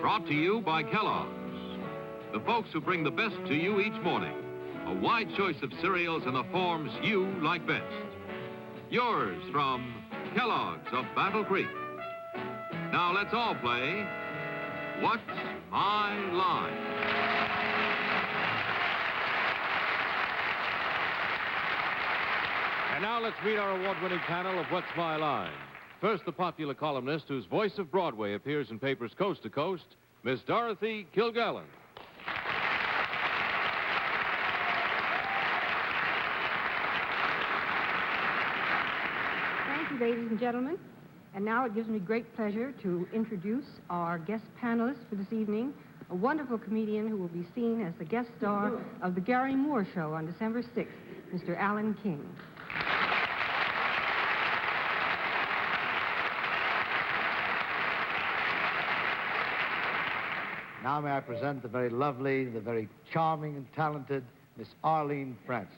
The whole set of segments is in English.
Brought to you by Kellogg's, the folks who bring the best to you each morning. A wide choice of cereals in the forms you like best. Yours from Kellogg's of Battle Creek. Now let's all play What's My Line? And now let's meet our award-winning panel of What's My Line. First, the popular columnist whose voice of Broadway appears in papers coast to coast, Miss Dorothy Kilgallen. Thank you, ladies and gentlemen. And now it gives me great pleasure to introduce our guest panelist for this evening, a wonderful comedian who will be seen as the guest star of the Gary Moore Show on December 6th, Mr. Alan King. Now may I present the very lovely, the very charming and talented Miss Arlene Francis.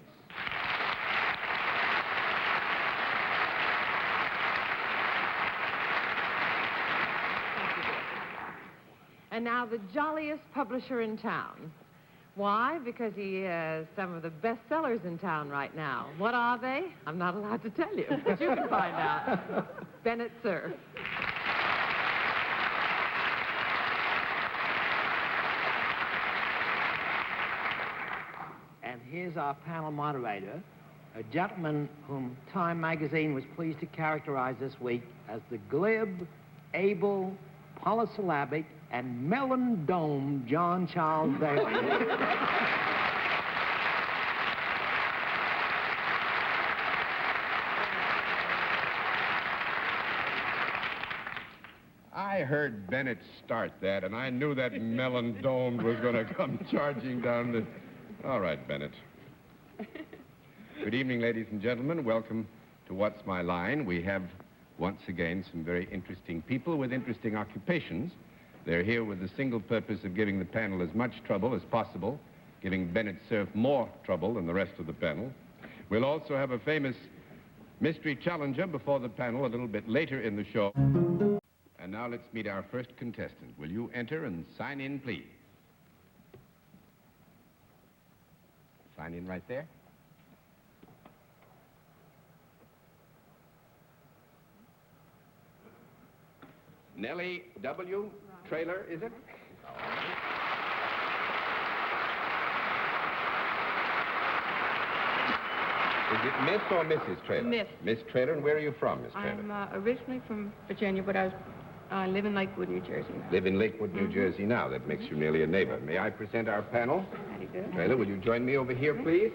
And now the jolliest publisher in town. Why? Because he has some of the best sellers in town right now. What are they? I'm not allowed to tell you, but you can find out. Bennett, Cerf. And here's our panel moderator, a gentleman whom Time magazine was pleased to characterize this week as the glib, able, polysyllabic, and melon-domed John Charles Daly. I heard Bennett start that, and I knew that melon-domed was going to come charging down the... All right, Bennett. Good evening, ladies and gentlemen. Welcome to What's My Line. We have, once again, some very interesting people with interesting occupations. They're here with the single purpose of giving the panel as much trouble as possible, giving Bennett Cerf more trouble than the rest of the panel. We'll also have a famous mystery challenger before the panel a little bit later in the show. And now let's meet our first contestant. Will you enter and sign in, please? Sign in right there. Nellie W. Trailer, is it? Is it Miss or Mrs. Trailer? Miss. Miss Trailer, and where are you from, Miss Trailer? I'm originally from Virginia, but I live in Lakewood, New Jersey now. Live in Lakewood, New Jersey now. That makes you nearly a neighbor. May I present our panel? Very good. Trailer, will you join me over here, please?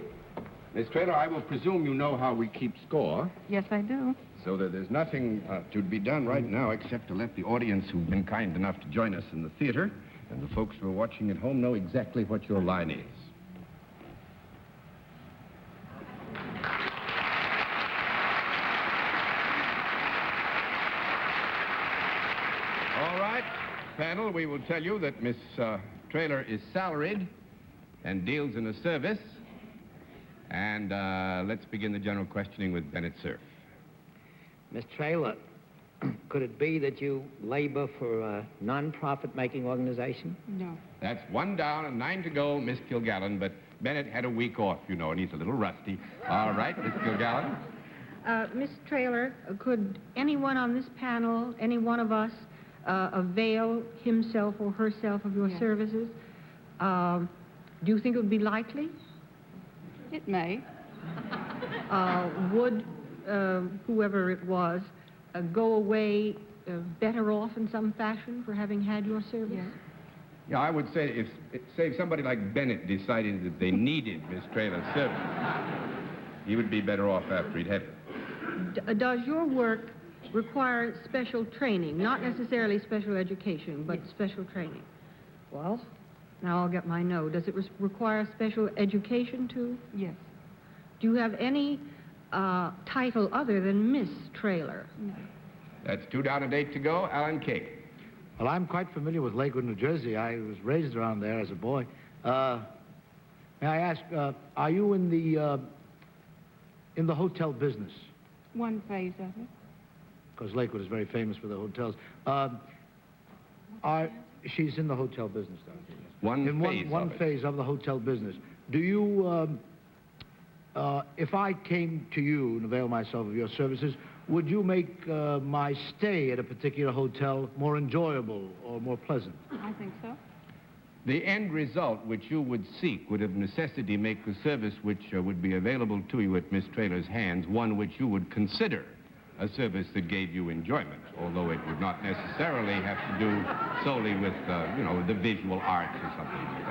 Miss Trailer, I will presume you know how we keep score. Yes, I do. So that there's nothing to be done right now except to let the audience who've been kind enough to join us in the theater and the folks who are watching at home know exactly what your line is. All right, panel, we will tell you that Miss Trailer is salaried and deals in a service. And let's begin the general questioning with Bennett Cerf. Miss Trailer, could it be that you labor for a non-profit making organization? No. That's 1 down and 9 to go, Miss Kilgallen, but Bennett had a week off, you know, and he's a little rusty. All right, Miss Kilgallen. Miss Trailer, could anyone on this panel, any one of us, avail himself or herself of your services? Do you think it would be likely? It may. Would whoever it was go away better off in some fashion for having had your service? Yes. Yeah, I would say if somebody like Bennett decided that they needed Miss Trailer's service, he would be better off after he'd had it. Does your work require special training? Not necessarily special education, but special training. Well, now I'll get my no. Does it require special education, too? Yes. Do you have any title other than Miss Trailer? No. That's 2 down and 8 to go. Alan King. Well, I'm quite familiar with Lakewood, New Jersey. I was raised around there as a boy. May I ask, are you in the hotel business? One phase of it. Because Lakewood is very famous for the hotels. She's in the hotel business, Dorothy. One phase of the hotel business. Do you, if I came to you and avail myself of your services, would you make my stay at a particular hotel more enjoyable or more pleasant? I think so. The end result which you would seek would of necessity make the service which would be available to you at Miss Traylor's hands one which you would consider a service that gave you enjoyment, although it would not necessarily have to do solely with, you know, the visual arts or something like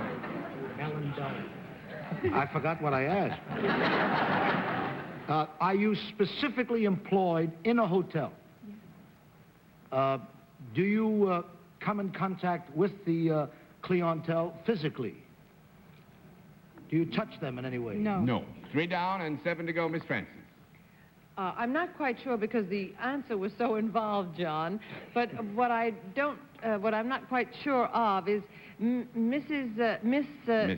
that. I forgot what I asked. Are you specifically employed in a hotel? Yes. Do you come in contact with the clientele physically? Do you touch them in any way? No. No. 3 down and 7 to go, Miss Francis. I'm not quite sure because the answer was so involved, John. But what I'm not quite sure of is Miss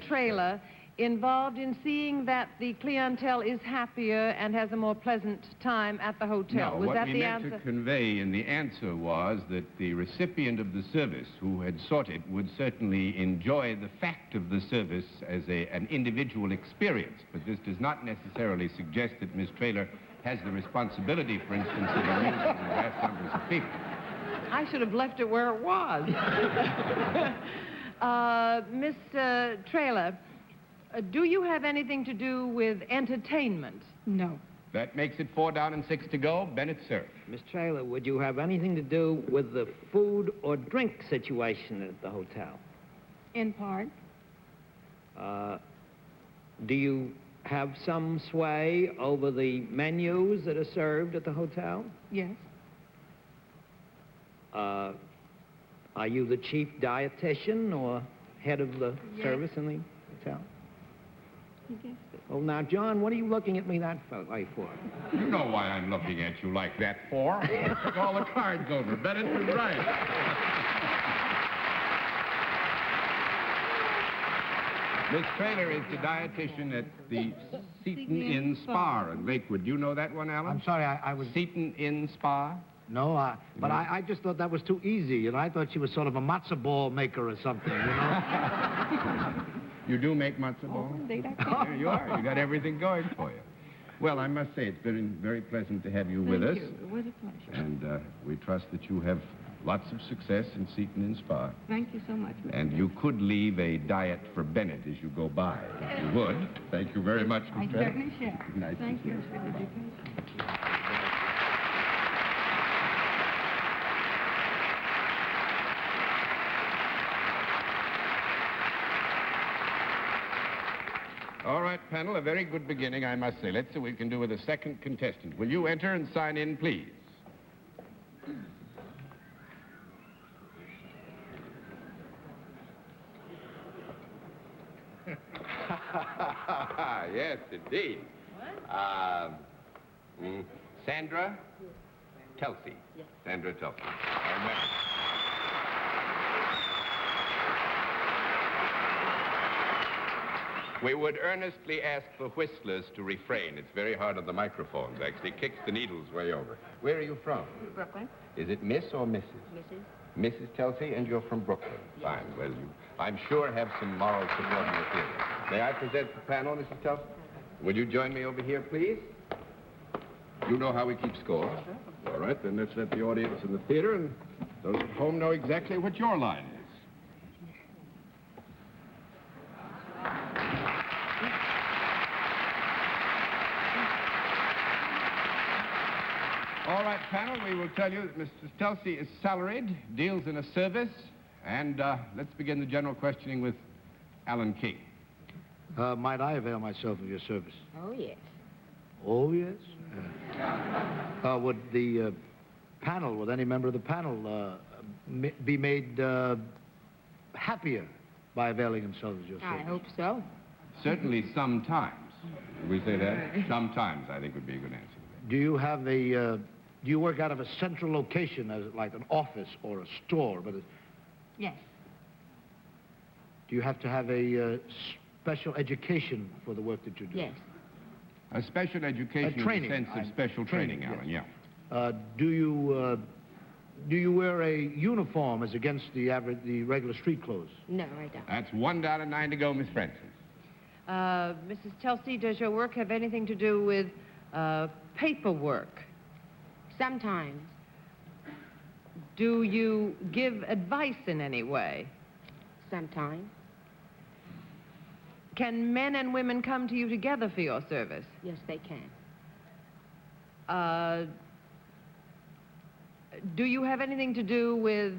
Traylor involved in seeing that the clientele is happier and has a more pleasant time at the hotel. No, Was what that we the meant answer? to convey in the answer was that the recipient of the service who had sought it would certainly enjoy the fact of the service as an individual experience, but this does not necessarily suggest that Miss Traylor has the responsibility, for instance, of amusing vast numbers of people. I should have left it where it was. Miss Traylor, do you have anything to do with entertainment? No. That makes it 4 down and 6 to go. Bennett, Cerf. Miss Traylor, would you have anything to do with the food or drink situation at the hotel? In part. Do you have some sway over the menus that are served at the hotel? Yes. Are you the chief dietitian or head of the service in the hotel? You guessed it. Oh, now, John, what are you looking at me that way for? You know why I'm looking at you like that for. Took all the cards over. Bennett was right. Miss Traylor is the dietitian at the Seton Inn Spa in Lakewood. Do you know that one, Alan? I'm sorry, I was... Seton Inn Spa? No, but I just thought that was too easy, and I thought she was sort of a matzo ball maker or something, you know? You do make matzo ball? There you are. You got everything going for you. Well, I must say, it's been very pleasant to have you with us. Thank you. It was a pleasure. And we trust that you have lots of success in Seton Inn Spa. Thank you so much. And you could leave a diet for Bennett as you go by. If you would. Thank you very much, I Miss Bennett. certainly shall. Nice to Thank see you you. for the education. All right, panel, a very good beginning, I must say. Let's see what we can do with the second contestant. Will you enter and sign in, please? Yes, indeed. What? Sandra Telsey. Yes. Sandra Telsey. We would earnestly ask the whistlers to refrain. It's very hard on the microphones, actually. Kicks the needles way over. Where are you from? Brooklyn. Is it Miss or Mrs.? Mrs. Mrs. Telsey, and you're from Brooklyn. Fine. Well, you, I'm sure, have some moral support in your theory. May I present the panel, Mrs. Telsey? Will you join me over here, please? You know how we keep score. All right, then let's let the audience in the theater and those at home know exactly what your line is. All right, panel, we will tell you that Mrs. Telsey is salaried, deals in a service, and let's begin the general questioning with Alan King. Might I avail myself of your service? Oh, yes. Oh, yes? Would the panel, would any member of the panel be made happier by availing themselves of your service? I hope so. Certainly sometimes. Would we say that? Sometimes, I think, would be a good answer. Do you have a, do you work out of a central location, as like an office or a store? But Yes. do you have to have a special education for the work that you do? Yes. A special education training, in the sense of special training, Alan, yes. yeah. Do you Do you wear a uniform as against the regular street clothes? No, I don't. That's $1.09 to go, Miss Francis. Mrs. Chelsea, does your work have anything to do with paperwork? Sometimes. Do you give advice in any way? Sometimes. Can men and women come to you together for your service? Yes, they can. Do you have anything to do with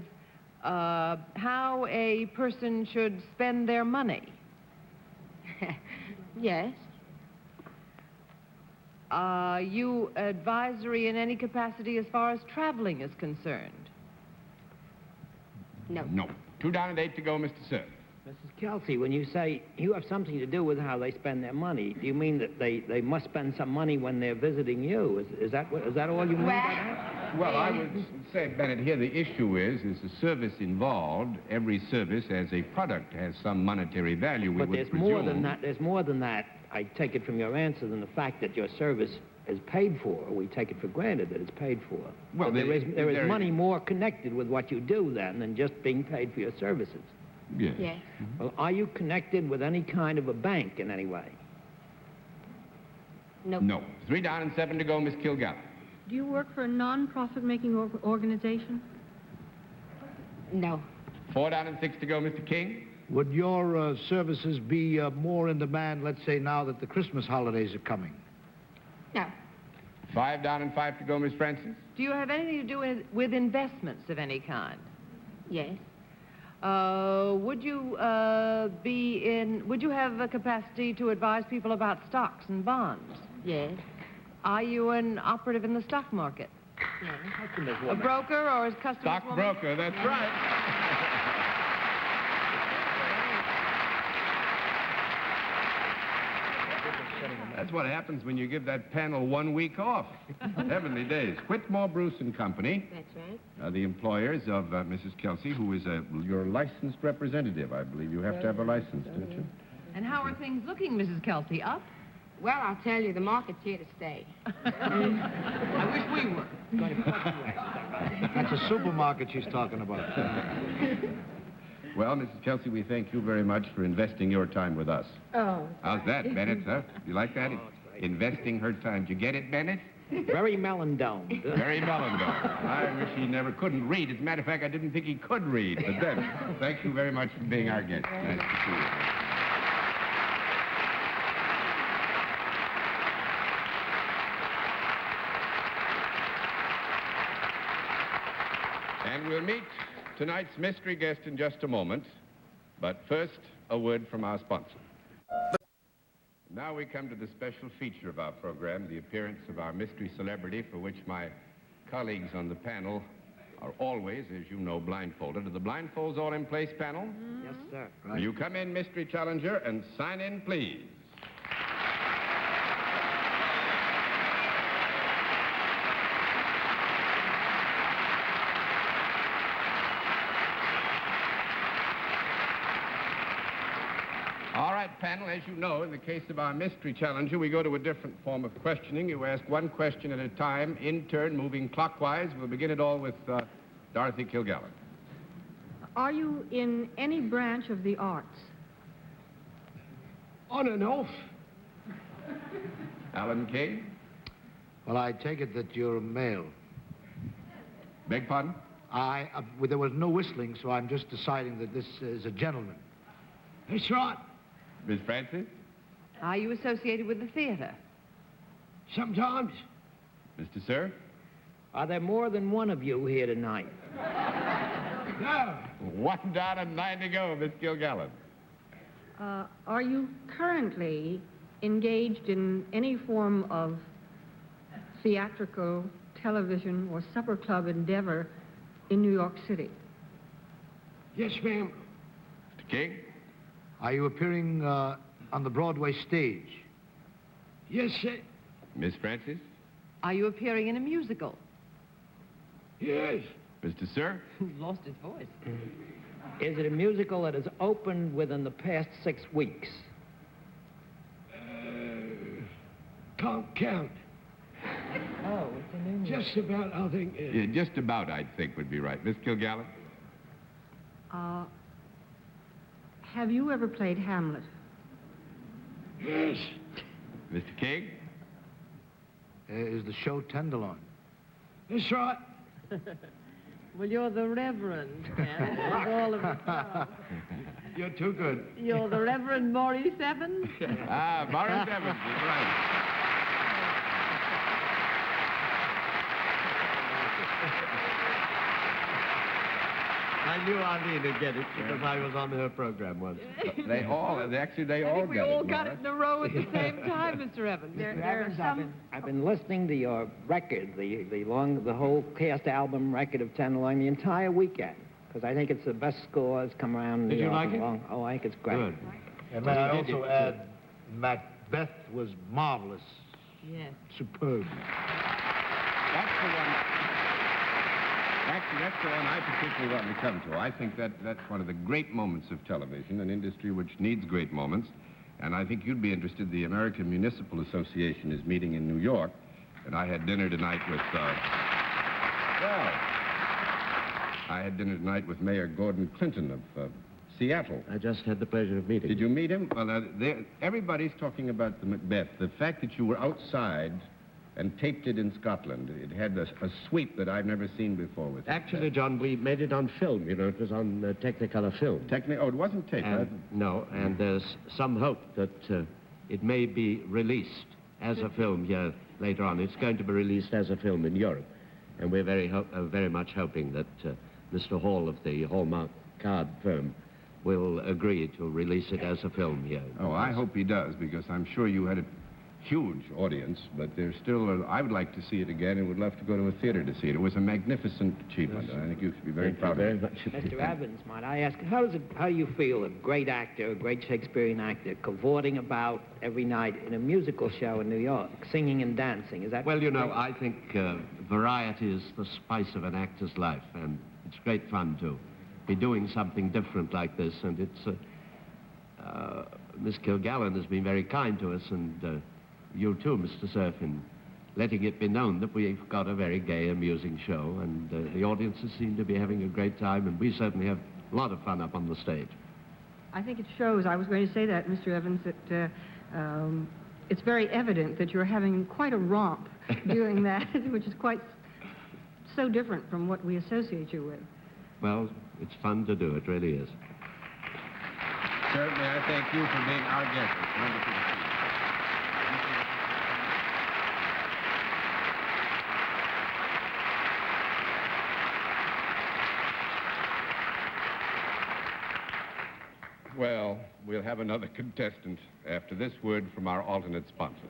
how a person should spend their money? Yes. Are you advisory in any capacity as far as traveling is concerned? No. No. $2.08 to go, Mr. Cerf. Mrs. Kelsey, when you say you have something to do with how they spend their money, do you mean that they must spend some money when they're visiting you? Is that all you mean by that? Well, I would say, Bennett, here the issue is the service involved. Every service as a product has some monetary value, we But would there's presume. more than that. There's more than that, I take it from your answer, than the fact that your service is paid for. We take it for granted that it's paid for. Well, So there is money more connected with what you do then than just being paid for your services. Yes. Yes. Well, are you connected with any kind of a bank in any way? Nope. No. $3.07 to go, Miss Kilgallen. Do you work for a non-profit making organization? No. $4.06 to go, Mr. King. Would your services be more in demand, let's say, now that the Christmas holidays are coming? No. $5.05 to go, Miss Francis. Do you have anything to do with investments of any kind? Yes. Would you have a capacity to advise people about stocks and bonds? Yes. Are you an operative in the stock market? Yes. A broker or as customer's woman? Stockbroker, that's right. That's what happens when you give that panel 1 week off. Heavenly days. Whitmore, Bruce and Company, That's right. are the employers of Mrs. Kelsey, who is your licensed representative, I believe. You have to have a license, don't you? And how are things looking, Mrs. Kelsey? Up? Well, I'll tell you, the market's here to stay. I wish we were. That's a supermarket she's talking about. Well, Mrs. Kelsey, we thank you very much for investing your time with us. Oh. How's that, Bennett, sir? You like that? Investing her time. Did you get it, Bennett? Very melon-domed. Very melon, though. I wish he never couldn't read. As a matter of fact, I didn't think he could read. But then, thank you very much for being our guest. Nice to see you. And we'll meet tonight's mystery guest in just a moment. But first, a word from our sponsor. Now we come to the special feature of our program, the appearance of our mystery celebrity, for which my colleagues on the panel are always, as you know, blindfolded. Are the blindfolds all in place, panel? Yes, sir. Will you come in, mystery challenger, and sign in, please? All right, panel, as you know, in the case of our mystery challenger, we go to a different form of questioning. You ask one question at a time, in turn, moving clockwise. We'll begin it all with Dorothy Kilgallen. Are you in any branch of the arts? On and off. Alan Kay. Well, I take it that you're a male. Beg pardon? Well, there was no whistling, so I'm just deciding that this is a gentleman. That's right. Miss Francis? Are you associated with the theater? Sometimes. Mr. Cerf? Are there more than one of you here tonight? No. $1.09 to go, Miss Kilgallen. Are you currently engaged in any form of theatrical, television, or supper club endeavor in New York City? Yes, ma'am. Mr. King? Are you appearing on the Broadway stage? Yes, sir. Miss Francis? Are you appearing in a musical? Yes. Mr. Cerf? Lost his voice. Is it a musical that has opened within the past 6 weeks? Can't count. Oh, it's a new Just about, I think. Yeah, just about, I think, would be right. Miss Kilgallen? Have you ever played Hamlet? Yes. Mr. King? Is the show Tenderloin? That's right. Well, you're the Reverend, Ken, of all of us. You're too good. You're the Reverend Maurice Evans? Maurice Evans is right. I knew Arlene would get it because I was on her program once. They all got I think it. we all got Maurice. it in a row at the same time, Mr. Evans. Mr. Evans, I've been listening to your record, the whole cast album record of Tenderloin, the entire weekend, because I think it's the best score that's come around in New Did you York like in it? a long. Oh, I think it's great. Good. And may I also add, Macbeth was marvelous. Yes. Superb. That's the one. Actually, that's the one I particularly want to come to. I think that's one of the great moments of television, an industry which needs great moments. And I think you'd be interested. The American Municipal Association is meeting in New York, and I had dinner tonight with, I had dinner tonight with Mayor Gordon Clinton of Seattle. I just had the pleasure of meeting. Did you meet him? Well, everybody's talking about the Macbeth. The fact that you were outside and taped it in Scotland. It had a sweep that I've never seen before with Actually, John, we made it on film. You know, it was on Technicolor film. Oh, it wasn't taped. No, and there's some hope that it may be released as a film here later on. It's going to be released as a film in Europe. And we're very much hoping that Mr. Hall of the Hallmark card firm will agree to release it as a film here. Oh, I hope he does, because I'm sure you had a huge audience, but there's still, I would like to see it again and would love to go to a theater to see it. It was a magnificent achievement. I think you should be very proud of it. Mr. Evans, might I ask, how do you feel a great actor, a great Shakespearean actor, cavorting about every night in a musical show in New York, singing and dancing? Is that... Well, you know, I think variety is the spice of an actor's life, and it's great fun to be doing something different like this, and it's... Miss Kilgallen has been very kind to us, and you too, Mr. Cerf, in letting it be known that we've got a very gay, amusing show, and the audiences seem to be having a great time, and we certainly have a lot of fun up on the stage. I think it shows. I was going to say that, Mr. Evans, that it's very evident that you're having quite a romp doing that, which is quite so different from what we associate you with. Well, it's fun to do. It really is. Certainly, I thank you for being our guest. It's wonderful to see you. Well, we'll have another contestant after this word from our alternate sponsor.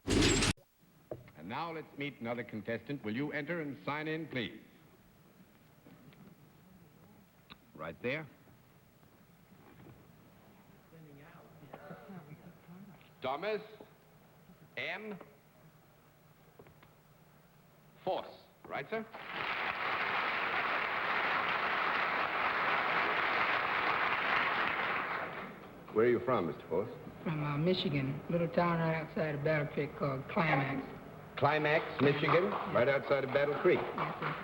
And now let's meet another contestant. Will you enter and sign in, please? Right there. Thomas M. Force. Right, sir? Where are you from, Mr. Force? From Michigan, little town right outside of Battle Creek called Climax. Climax, Michigan, right outside of Battle Creek. Yes, sir.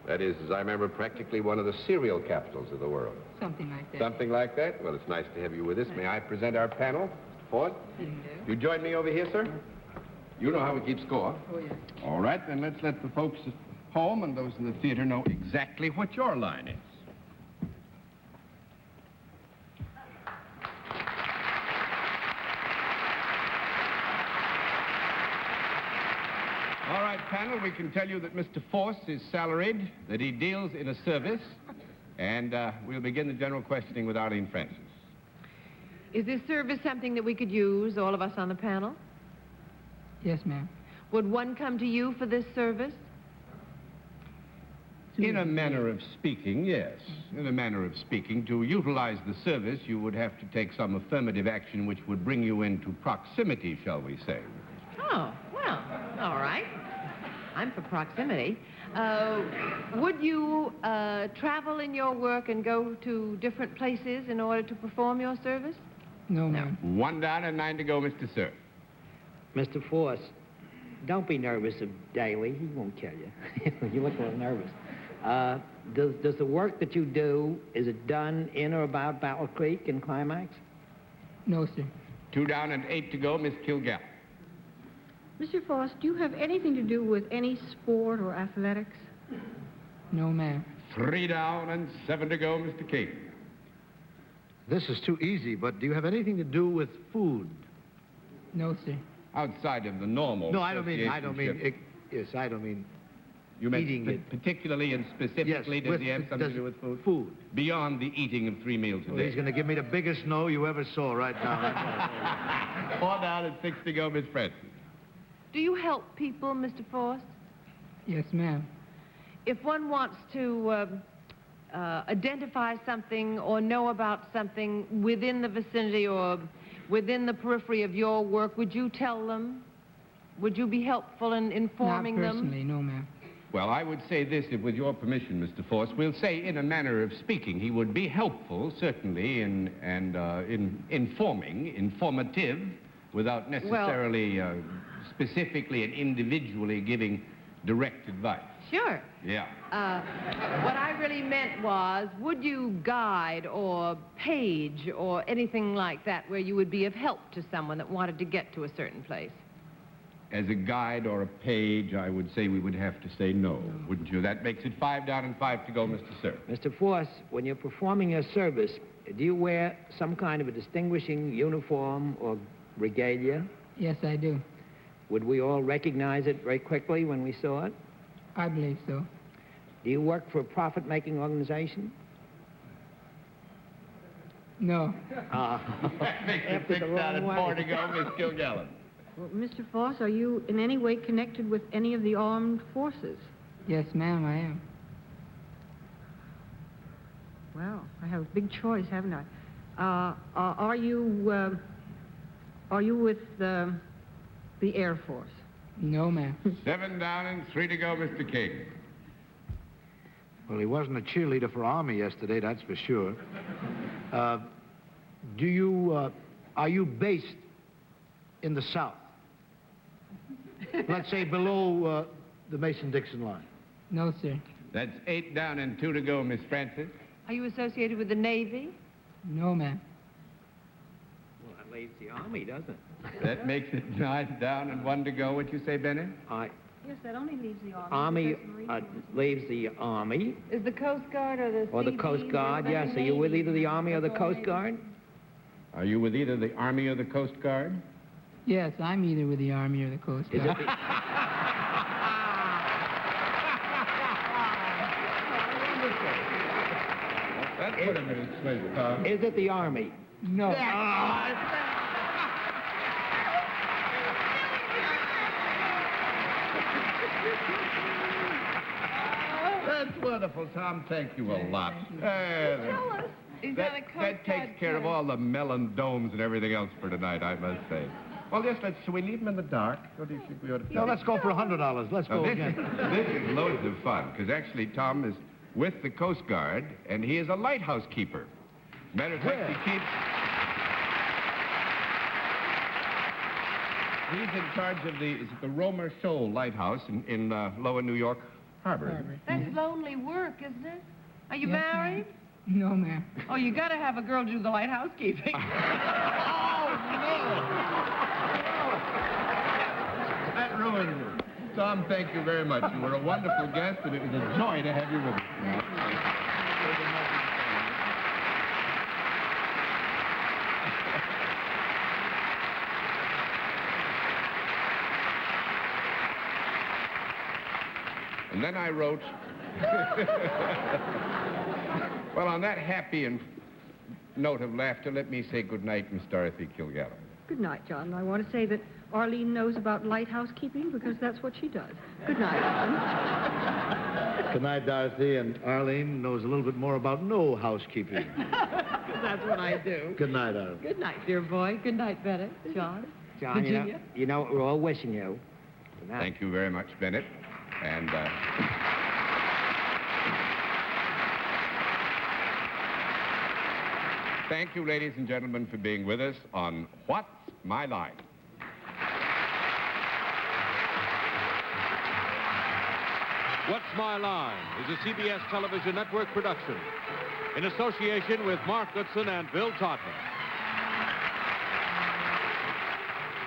That is, as I remember, practically one of the cereal capitals of the world. Something like that. Something like that? Well, it's nice to have you with us. May I present our panel? Mr. Ford? You join me over here, sir? You know how we keep score. Oh, yes. All right, then let's let the folks at home and those in the theater know exactly what your line is. All right, panel, we can tell you that Mr. Force is salaried, that he deals in a service, and we'll begin the general questioning with Arlene Francis. Is this service something that we could use, all of us on the panel? Yes, ma'am. Would one come to you for this service? In a manner of speaking, yes. In a manner of speaking, to utilize the service, you would have to take some affirmative action which would bring you into proximity, shall we say. Oh, well, all right. I'm for proximity. Would you travel in your work and go to different places in order to perform your service? No, ma'am. 1 down and 9 to go, Mr. Cerf. Mr. Force, Don't be nervous of Daly. He won't kill you. You look a little nervous. Does the work that you do, is it done in or about Battle Creek and Climax? No, sir. 2 down and 8 to go, Miss Kilgallen. Mr. Foss, do you have anything to do with any sport or athletics? No, ma'am. 3 down and 7 to go, Mr. King. This is too easy, but do you have anything to do with food? No, sir. Outside of the normal. No, I don't mean, associationship. I don't mean You meant eating it. particularly and specifically, Yes, does he have something to do with food? Food. Beyond the eating of 3 meals a Well, day. he's going to give me the biggest no you ever saw right now. 4 down and 6 to go, Miss Francis. Do you help people, Mr. Force? Yes, ma'am. If one wants to identify something or know about something within the vicinity or within the periphery of your work, would you tell them? Would you be helpful in informing Not personally, no, ma'am. Well, I would say this, if with your permission, Mr. Force, we'll say in a manner of speaking, he would be helpful, certainly, in informing, informative, without necessarily specifically and individually giving direct advice. Sure. Yeah. What I really meant was, would you guide or page or anything like that where you would be of help to someone that wanted to get to a certain place? As a guide or a page, I would say we would have to say no, wouldn't you? That makes it 5 down and 5 to go, Mr. Cerf. Mr. Force, when you're performing your service, do you wear some kind of a distinguishing uniform or regalia? Yes, I do. Would we all recognize it very quickly when we saw it? I believe so. Do you work for a profit-making organization? No. That makes it After 6 the down and wrong 4 way. to go, Miss Kilgallen. Well, Mr. Foss, are you in any way connected with any of the armed forces? Yes, ma'am, I am. Well, I have a big choice, haven't I? Are you with the Air Force? No, ma'am. 7 down and 3 to go, Mr. King. Well, he wasn't a cheerleader for Army yesterday, that's for sure. Are you based in the South? Let's say below the Mason-Dixon line. No, sir. That's 8 down and 2 to go, Miss Francis. Are you associated with the Navy? No, ma'am. Well, that leaves the Army, doesn't it? That makes it 9 down and 1 to go. What'd you say, Bennett? Yes, that only leaves the Army. Leaves the Army. Is the Coast Guard or the Or the Sea Coast Beam Guard, or the yes. Are you with Navy? either the Army or the Coast Guard? Are you with either the Army or the Coast Guard? Yes, I'm either with the Army or the Coast Is Guard. it That's what I'm going to explain, Tom. Is it the Army? No. That's wonderful, Tom. Thank you a lot. Tell us. Is that a Coast That Guard takes care of tenor? all the melon domes and everything else for tonight, I must say. Well, yes, should we leave him in the dark? Or do you think we ought to No, let's go for $100. Let's Now, go this, again. this is loads of fun, because actually Tom is with the Coast Guard, and he is a lighthouse keeper. Matter of fact, he's in charge of the Romer Shoal Lighthouse in Lower New York Harbor. That's lonely work, isn't it? Are you Yes, married? No, ma'am. Oh, you got to have a girl do the light housekeeping. That ruins it. Tom, thank you very much. You were a wonderful guest, and it was a joy to have you with us. And then I wrote... Well, on that happy and note of laughter, let me say good night, Miss Dorothy Kilgallen. Good night, John. I want to say that Arlene knows about lighthouse keeping because that's what she does. Good night, Arlene. Good night, Dorothy. And Arlene knows a little bit more about no housekeeping. That's what I do. Good night, Arlene. Good night, dear boy. Good night, Bennett. John. John, Virginia? you know what we're all wishing you. Good night. Thank you very much, Bennett. And, thank you, ladies and gentlemen, for being with us on What's My Line? What's My Line is a CBS television network production in association with Mark Goodson and Bill Todman.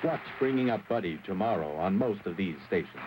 Watch Bringing Up Buddy tomorrow on most of these stations.